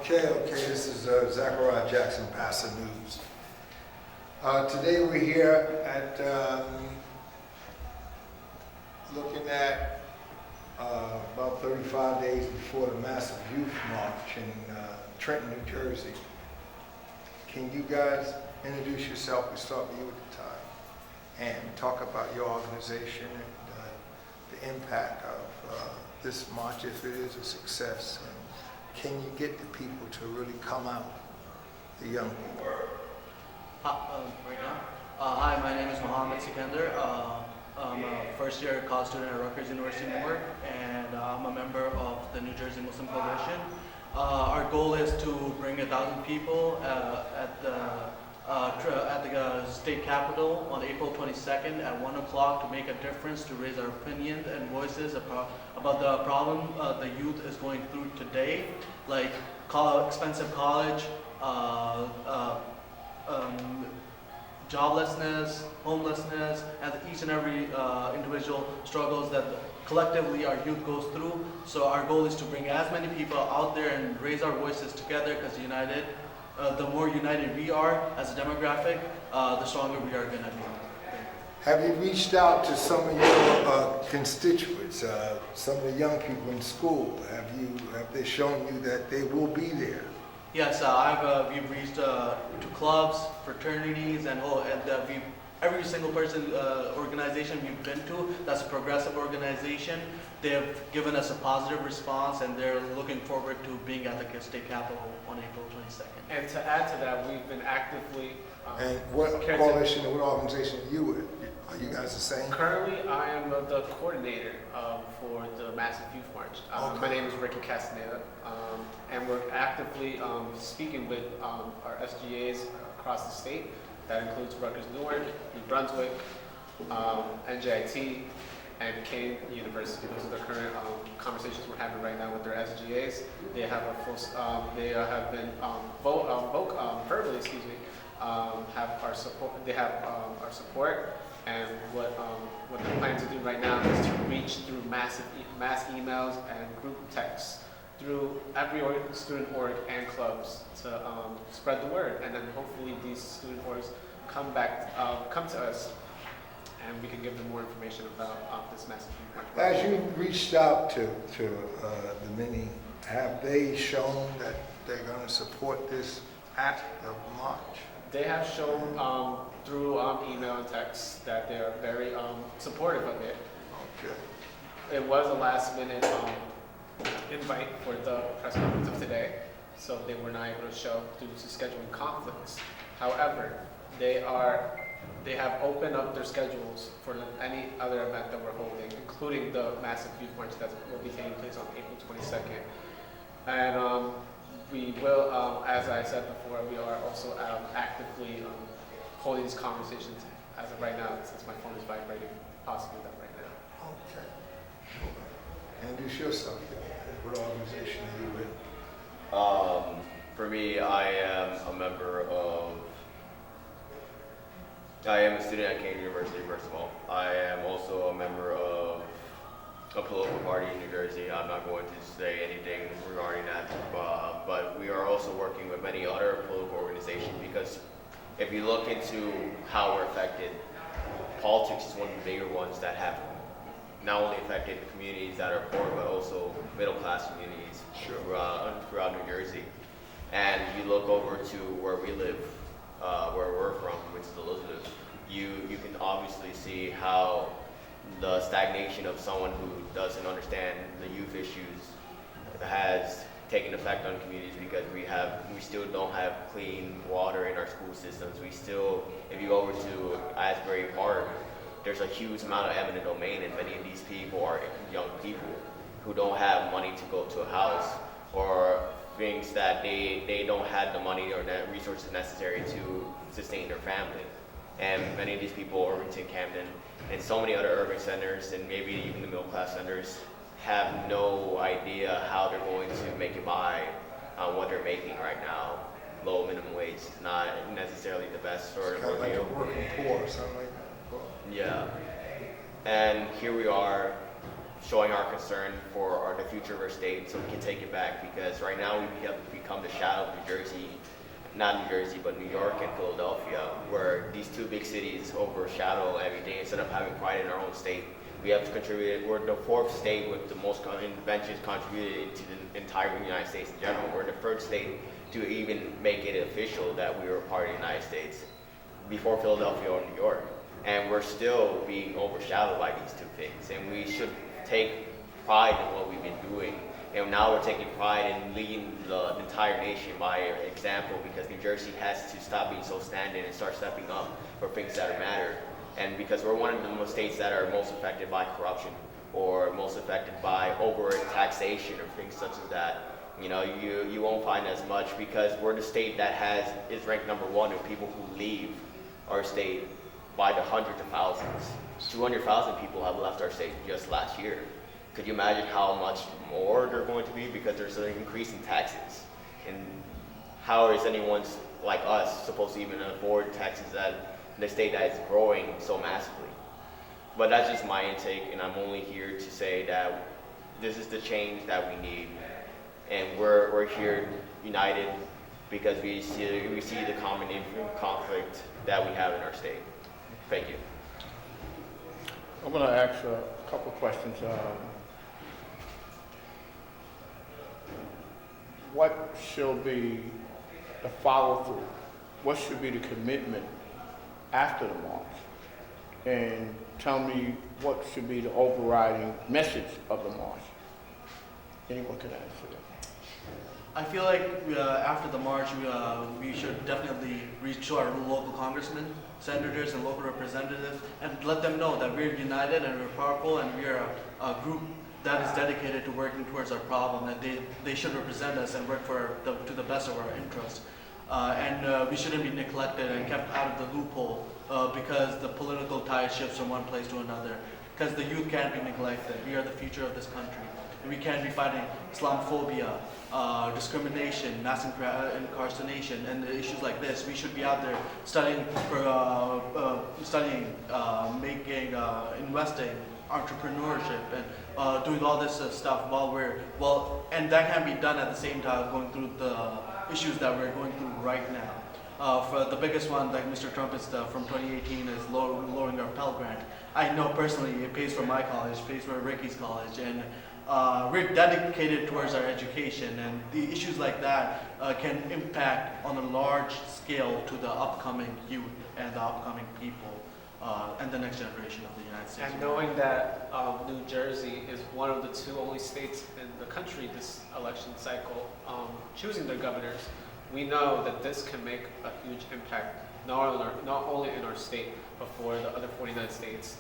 Okay, this is Zachariah Jackson, BASA News. Today we're here at looking at about 35 days before the massive youth march in Trenton, New Jersey. Can you guys introduce yourself? We'll start with you at the time and talk about your organization and the impact of this march if it is a success. And can you get the people to really come out, the young people? Right now? Hi, my name is Mohammed Sikandar. I'm a first-year college student at Rutgers University, Newark, and I'm a member of the New Jersey Muslim Coalition. Our goal is to bring 1,000 people at the state capitol on April 22nd at 1 o'clock to make a difference, to raise our opinions and voices about the problem the youth is going through today, like expensive college, joblessness, homelessness, and each and every individual struggles that collectively our youth goes through. So our goal is to bring as many people out there and raise our voices together, because united, the more united we are as a demographic, the stronger we are going to be. Have you reached out to some of your constituents, some of the young people in school? Have they shown you that they will be there? Yes, we've reached to clubs, fraternities, and every single person, organization we've been to that's a progressive organization, they've given us a positive response, and they're looking forward to being at the state capitol on April 22nd. And to add to that, we've been actively... And what coalition or what organization are you with? Are you guys the same? Currently, I am the coordinator for the Massive Youth March. Okay. My name is Ricky Castaneda, and we're actively speaking with our SGAs across the state. That includes Rutgers Newark, New Brunswick, NJIT, and Kane University. Those are the current conversations we're having right now with their SGAs. They have have been verbally, have our support. They have our support. And what they're planning to do right now is to reach through mass emails and group texts through every student org and clubs to spread the word, and then hopefully these student orgs come to us, and we can give them more information about this massive youth march. As you reached out to the many, have they shown that they're going to support this act of march? They have shown through email and text that they are very supportive of it. Okay. It was a last-minute invite for the press conference of today, so they were not able to show due to scheduling conflicts. However, they have opened up their schedules for any other event that we're holding, including the massive youth march that will be taking place on April 22nd. And we will, as I said before, we are also actively holding these conversations as of right now, since my phone is vibrating, possibly that right now. Okay. Introduce yourself. What organization are you with? For me, I am a student at Kane University, first of all. I am also a member of a political party in New Jersey. I'm not going to say anything regarding that, but we are also working with many other political organizations, because if you look into how we're affected, politics is one of the bigger ones that have not only affected communities that are poor, but also middle-class communities throughout New Jersey. And you look over to where we live, where we're from, which is Elizabeth, you can obviously see how the stagnation of someone who doesn't understand the youth issues has taken effect on communities, because we still don't have clean water in our school systems. We still, if you go over to Asbury Park, there's a huge amount of eminent domain, and many of these people are young people who don't have money to go to a house, or things that they don't have the money or the resources necessary to sustain their family. And many of these people, Irvington, Camden, and so many other urban centers, and maybe even the middle class centers, have no idea how they're going to make it by on what they're making right now. Low minimum wage is not necessarily the best sort of Kind of like a working poor or something like that. Yeah. And here we are showing our concern for the future of our state so we can take it back, because right now we have become the shadow of New Jersey, not New Jersey, but New York and Philadelphia, where these two big cities overshadow everything. Instead of having pride in our own state, we have to contribute. We're the fourth state with the most inventions contributed to the entire United States in general. We're the third state to even make it official that we were a part of the United States before Philadelphia or New York. And we're still being overshadowed by these two things. And we should take pride in what we've been doing. And now we're taking pride in leading the entire nation by example, because New Jersey has to stop being so standing and start stepping up for things that matter. And because we're one of the states that are most affected by corruption or most affected by over taxation or things such as that. You know, you won't find as much because we're the state that is ranked number one of people who leave our state by the hundreds of thousands. 200,000 people have left our state just last year. Could you imagine how much more they're going to be, because there's an increase in taxes? And how is anyone like us supposed to even afford taxes that in a state that is growing so massively? But that's just my intake, and I'm only here to say that this is the change that we need, and we're here united because we see the common conflict that we have in our state. Thank you. I'm going to ask a couple of questions. What shall be the follow-through? What should be the commitment after the march? And tell me what should be the overriding message of the march. Anyone can answer that. I feel like after the march, we should definitely reach to our local congressmen, senators, and local representatives, and let them know that we're united and we're powerful, and we're a group that is dedicated to working towards our problem, and they should represent us and work to the best of our interests. And we shouldn't be neglected and kept out of the loophole because the political tide shifts from one place to another. Because the youth can't be neglected. We are the future of this country. And we can't be fighting Islamophobia, discrimination, mass incarceration, and issues like this. We should be out there studying, making, investing, entrepreneurship, and doing all this stuff and that can be done at the same time going through the issues that we're going through right now. For the biggest one, like Mr. Trump is from 2018, is lowering our Pell Grant. I know personally it pays for my college, pays for Ricky's college, and we're dedicated towards our education, and the issues like that can impact on a large scale to the upcoming youth and the upcoming people and the next generation of the United States. And knowing that New Jersey is one of the two only states in the country this election cycle choosing their governors, we know that this can make a huge impact, not only in our state, but for the other 49 states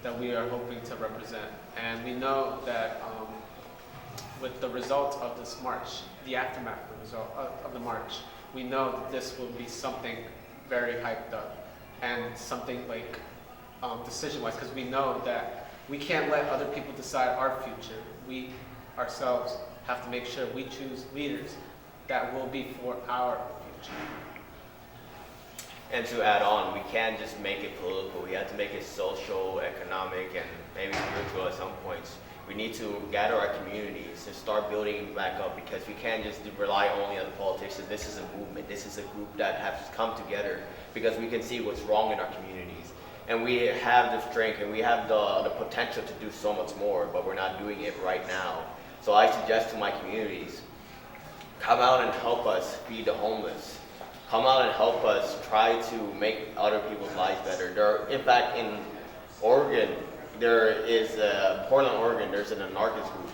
that we are hoping to represent. And we know that with the result of this march, the aftermath of the march, we know that this will be something very hyped up and something like decision-wise, because we know that we can't let other people decide our future. We ourselves have to make sure we choose leaders that will be for our future. And to add on, we can't just make it political. We have to make it social, economic, and maybe spiritual at some points. We need to gather our communities and start building back up, because we can't just rely only on the politicians. This is a movement. This is a group that has come together because we can see what's wrong in our communities. And we have the strength and we have the potential to do so much more, but we're not doing it right now. So I suggest to my communities, come out and help us feed the homeless. Come out and help us try to make other people's lives better. In fact, in Oregon, Portland, Oregon, there's an anarchist group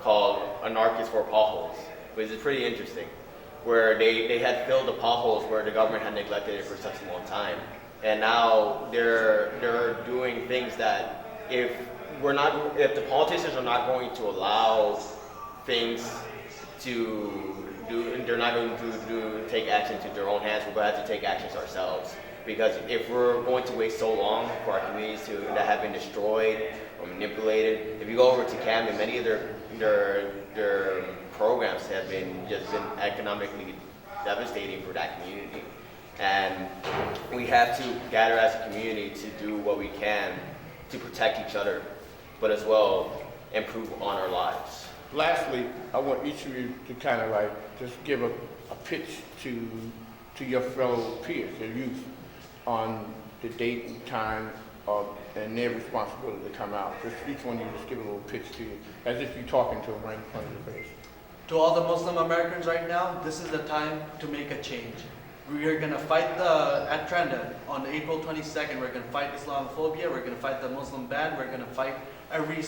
called Anarchists for Potholes, which is pretty interesting, where they had filled the potholes where the government had neglected it for such a long time. And now they're doing things that if the politicians are not going to allow things to do, and they're not going to take action into their own hands, we're going to have to take actions ourselves. Because if we're going to wait so long for our communities that have been destroyed or manipulated, if you go over to Camden, many of their programs have been economically devastating for that community. And we have to gather as a community to do what we can to protect each other. but as well improve on our lives. Lastly, I want each of you to kind of like just give a pitch to your fellow peers, your youth, on the date and time and their responsibility to come out. Just each one of you just give a little pitch to you, as if you're talking to them right in front of your face. To all the Muslim Americans right now, this is the time to make a change. We are going to fight at Trenda on April 22nd. We're going to fight Islamophobia. We're going to fight the Muslim ban. We're going to fight every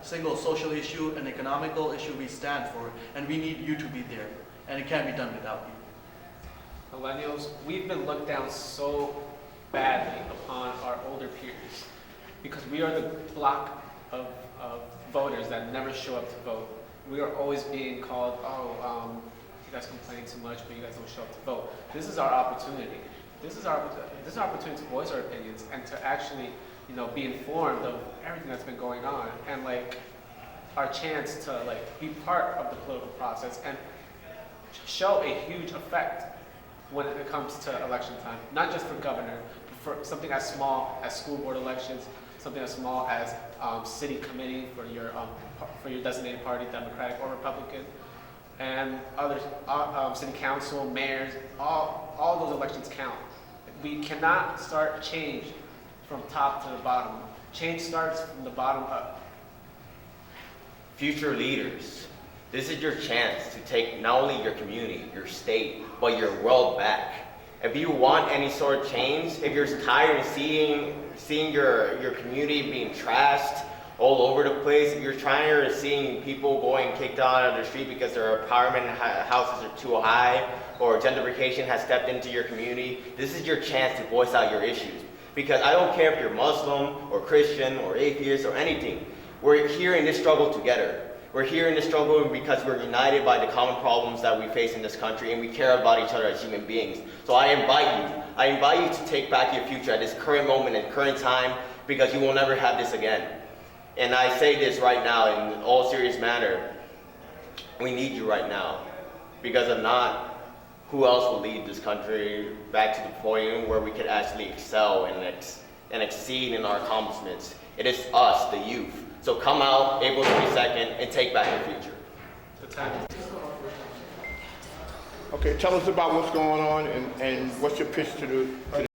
single social issue and economical issue we stand for. And we need you to be there. And it can't be done without you. Millennials, we've been looked down so badly upon our older peers because we are the block of voters that never show up to vote. We are always being called, you guys complain too much, but you guys don't show up to vote. This is our opportunity. This is our opportunity to voice our opinions and to actually, be informed of everything that's been going on, and like our chance to be part of the political process and show a huge effect when it comes to election time. Not just for governor, but for something as small as school board elections, something as small as city committee for your designated party, Democratic or Republican, and other city council, mayors. All those elections count. We cannot start change from top to the bottom. Change starts from the bottom up. Future leaders, this is your chance to take not only your community, your state, but your world back. If you want any sort of change, if you're tired of seeing your community being trashed all over the place, if you're tired of seeing people going kicked out of the street because their apartment houses are too high, or gentrification has stepped into your community, this is your chance to voice out your issues. Because I don't care if you're Muslim or Christian or atheist or anything, we're here in this struggle together. We're here in this struggle because we're united by the common problems that we face in this country, and we care about each other as human beings. So I invite you to take back your future at this current moment and current time, because you will never have this again. And I say this right now in all serious manner, we need you right now. Because if not, who else will lead this country back to the point where we could actually excel and exceed in our accomplishments? It is us, the youth. So come out April 22nd and take back your future. The time. Okay, tell us about what's going on and what's your pitch to the